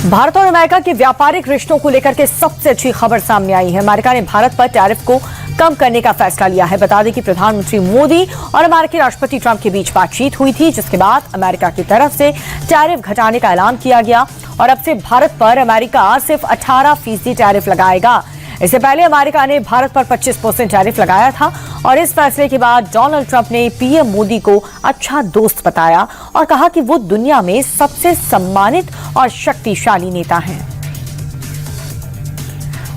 भारत और अमेरिका के व्यापारिक रिश्तों को लेकर के सबसे अच्छी खबर सामने आई है। अमेरिका ने भारत पर टैरिफ को कम करने का फैसला लिया है। बता दें कि प्रधानमंत्री मोदी और अमेरिकी राष्ट्रपति ट्रंप के बीच बातचीत हुई थी, जिसके बाद अमेरिका की तरफ से टैरिफ घटाने का ऐलान किया गया और अब से भारत पर अमेरिका सिर्फ 18% टैरिफ लगाएगा। इससे पहले अमेरिका ने भारत पर 25% टैरिफ लगाया था और इस फैसले के बाद डोनाल्ड ट्रंप ने पीएम मोदी को अच्छा दोस्त बताया और कहा कि वो दुनिया में सबसे सम्मानित और शक्तिशाली नेता हैं।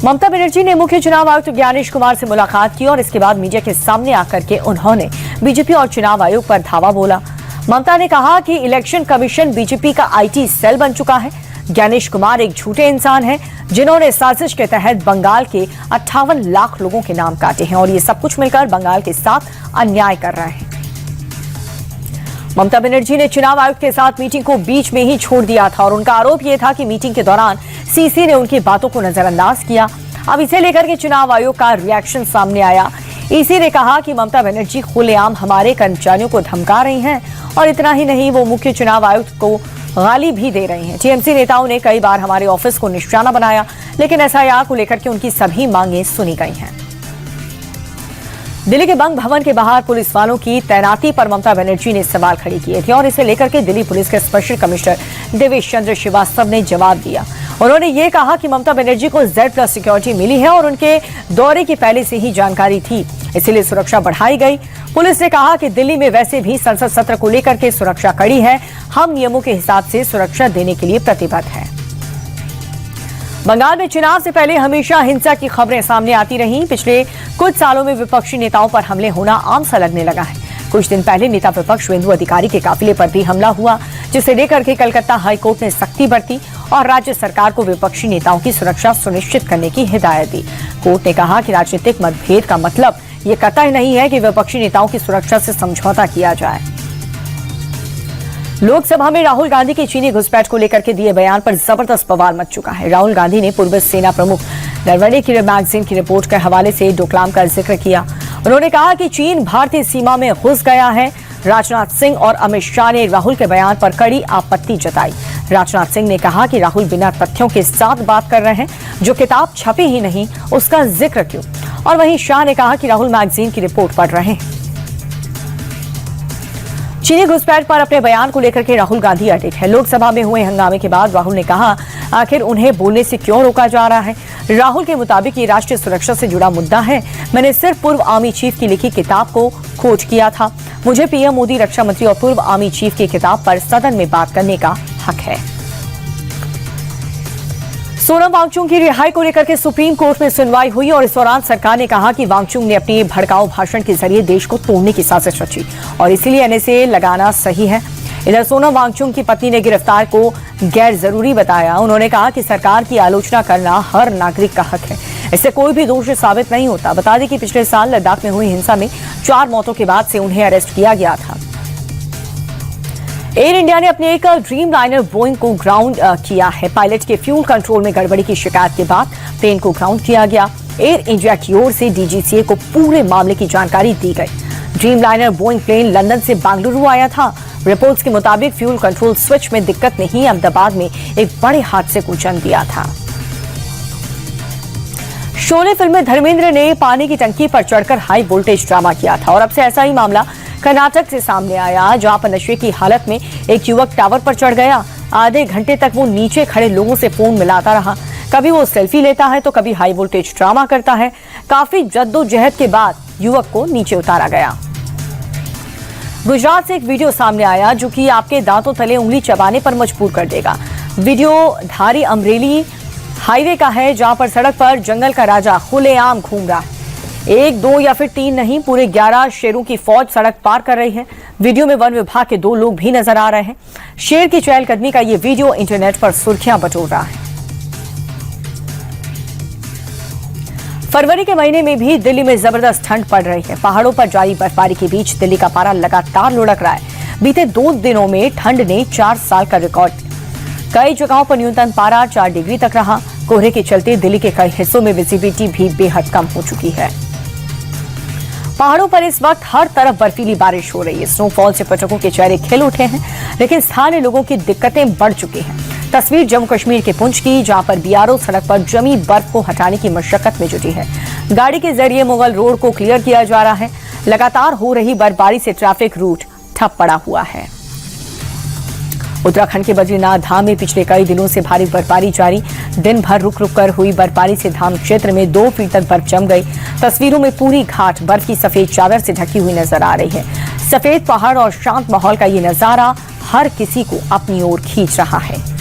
ममता बनर्जी ने मुख्य चुनाव आयुक्त ज्ञानेश कुमार से मुलाकात की और इसके बाद मीडिया के सामने आकर के उन्होंने बीजेपी और चुनाव आयोग पर धावा बोला। ममता ने कहा कि इलेक्शन कमीशन बीजेपी का आईटी सेल बन चुका है। ज्ञानेश कुमार एक झूठे इंसान हैं जिन्होंने साजिश के तहत बंगाल के 58 लाख लोगों के नाम काटे हैं और ये सब कुछ मिलकर बंगाल के साथ अन्याय कर रहे हैं। ममता बनर्जी ने चुनाव आयुक्त के साथ मीटिंग को बीच में ही छोड़ दिया था और उनका आरोप यह था कि मीटिंग के दौरान सीसी ने उनकी बातों को नजरअंदाज किया। अब इसे लेकर के चुनाव आयोग का रिएक्शन सामने आया। ईसी ने कहा कि ममता बनर्जी खुलेआम हमारे कर्मचारियों को धमका रही हैं और इतना ही नहीं, वो मुख्य चुनाव आयुक्त को गाली भी दे रही हैं। टीएमसी नेताओं ने कई बार हमारे ऑफिस को निशाना बनाया, लेकिन एसआईआर को लेकर के उनकी सभी मांगें सुनी गई हैं। दिल्ली के बंग भवन के बाहर पुलिस वालों की तैनाती पर ममता बनर्जी ने सवाल खड़े किए थे और इसे लेकर के दिल्ली पुलिस के स्पेशल कमिश्नर देवेश चंद्र श्रीवास्तव ने जवाब दिया। उन्होंने ये कहा कि ममता बनर्जी को Z+ सिक्योरिटी मिली है और उनके दौरे की पहले से ही जानकारी थी, इसीलिए सुरक्षा बढ़ाई गई। पुलिस ने कहा कि दिल्ली में वैसे भी संसद सत्र को लेकर के सुरक्षा कड़ी है, हम नियमों के हिसाब से सुरक्षा देने के लिए प्रतिबद्ध हैं। बंगाल में चुनाव से पहले हमेशा हिंसा की खबरें सामने आती रहीं। पिछले कुछ सालों में विपक्षी नेताओं पर हमले होना आम सा लगने लगा है। कुछ दिन पहले नेता विपक्ष शुवेंदु अधिकारी के काफिले पर भी हमला हुआ, जिसे लेकर के कलकत्ता हाईकोर्ट ने सख्ती बरती और राज्य सरकार को विपक्षी नेताओं की सुरक्षा सुनिश्चित करने की हिदायत दी। कोर्ट ने कहा कि राजनीतिक मतभेद का मतलब ये कतई नहीं है कि विपक्षी नेताओं की सुरक्षा से समझौता किया जाए। लोकसभा में राहुल गांधी की चीनी घुसपैठ को लेकर के दिए बयान पर जबरदस्त बवाल मच चुका है। राहुल गांधी ने पूर्व सेना प्रमुख नरवणे की मैगजीन की रिपोर्ट के हवाले से डोकलाम का जिक्र किया। उन्होंने कहा कि चीन भारतीय सीमा में घुस गया है। राजनाथ सिंह और अमित शाह ने राहुल के बयान पर कड़ी आपत्ति जताई। राजनाथ सिंह ने कहा कि राहुल बिना तथ्यों के साथ बात कर रहे हैं, जो किताब छपी ही नहीं उसका जिक्र क्यों। और वहीं शाह ने कहा कि राहुल मैगजीन की रिपोर्ट पढ़ रहे हैं। चीनी घुसपैठ पर अपने बयान को लेकर के राहुल गांधी अडिग है। लोकसभा में हुए हंगामे के बाद राहुल ने कहा, आखिर उन्हें बोलने से क्यों रोका जा रहा है। राहुल के मुताबिक ये राष्ट्रीय सुरक्षा से जुड़ा मुद्दा है। मैंने सिर्फ पूर्व आर्मी चीफ की लिखी किताब को खोज किया था। मुझे पीएम मोदी, रक्षा मंत्री और पूर्व आर्मी चीफ की किताब पर सदन में बात करने का हक है। सोनम वांगचुक की रिहाई को लेकर के सुप्रीम कोर्ट में सुनवाई हुई और इस दौरान सरकार ने कहा कि वांगचुक ने अपनी भड़काऊ भाषण के जरिए देश को तोड़ने की साजिश रची और इसीलिए एनएसए लगाना सही है। इधर सोनम वांगचुक की पत्नी ने गिरफ्तार को गैर जरूरी बताया। उन्होंने कहा कि सरकार की आलोचना करना हर नागरिक का हक है, इससे कोई भी दोषी साबित नहीं होता। बता दें कि पिछले साल लद्दाख में हुई हिंसा में 4 मौतों के बाद से उन्हें अरेस्ट किया गया था। एयर इंडिया ने अपने एक ड्रीम लाइनर बोइंग को ग्राउंड किया है। पायलट के फ्यूल कंट्रोल में गड़बड़ी की शिकायत के बाद प्लेन को ग्राउंड किया गया। एयर इंडिया की ओर से डीजीसीए को पूरे मामले की जानकारी दी गई। Dream liner Boeing plane London से बेंगलुरु आया था। रिपोर्ट्स के मुताबिक फ्यूल कंट्रोल स्विच में दिक्कत ने ही अहमदाबाद में एक बड़े हादसे को जन्म दिया था। शोले फिल्म में धर्मेंद्र ने पानी की टंकी पर चढ़कर हाई वोल्टेज ड्रामा किया था और अब से ऐसा ही मामला कर्नाटक से सामने आया, जहां पर नशे की हालत में एक युवक टावर पर चढ़ गया। आधे घंटे तक वो नीचे खड़े लोगों से फोन मिलाता रहा। कभी वो सेल्फी लेता है तो कभी हाई वोल्टेज ड्रामा करता है। काफी जद्दोजहद के बाद युवक को नीचे उतारा गया। गुजरात से एक वीडियो सामने आया जो कि आपके दांतों तले उंगली चबाने पर मजबूर कर देगा। वीडियो धारी अमरेली हाईवे का है, जहां पर सड़क पर जंगल का राजा खुलेआम घूम रहा है। 1, 2 या फिर 3 नहीं, पूरे 11 शेरों की फौज सड़क पार कर रही है। वीडियो में वन विभाग के 2 लोग भी नजर आ रहे हैं। शेर की चहलकदमी का ये वीडियो इंटरनेट पर सुर्खियां बटोर रहा है। फरवरी के महीने में भी दिल्ली में जबरदस्त ठंड पड़ रही है। पहाड़ों पर जारी बर्फबारी के बीच दिल्ली का पारा लगातार लुढ़क रहा है। बीते 2 दिनों में ठंड ने 4 साल का रिकॉर्ड। कई जगहों पर न्यूनतम पारा 4 डिग्री तक रहा। कोहरे के चलते दिल्ली के कई हिस्सों में विजिबिलिटी भी बेहद कम हो चुकी है। पहाड़ों पर इस वक्त हर तरफ बर्फीली बारिश हो रही है। स्नोफॉल से पर्यटकों के चेहरे खिल उठे हैं, लेकिन स्थानीय लोगों की दिक्कतें बढ़ चुकी हैं। तस्वीर जम्मू कश्मीर के पुंछ की, जहां पर बीआरओ सड़क पर जमी बर्फ को हटाने की मशक्कत में जुटी है। गाड़ी के जरिए मुगल रोड को क्लियर किया जा रहा है। लगातार हो रही बर्फबारी से ट्रैफिक रूट ठप पड़ा हुआ है। उत्तराखंड के बद्रीनाथ धाम में पिछले कई दिनों से भारी बर्फबारी जारी। दिन भर रुक रुक कर हुई बर्फबारी से धाम क्षेत्र में 2 फीट तक बर्फ जम गई। तस्वीरों में पूरी घाट बर्फ की सफेद चादर से ढकी हुई नजर आ रही है। सफेद पहाड़ और शांत माहौल का ये नजारा हर किसी को अपनी ओर खींच रहा है।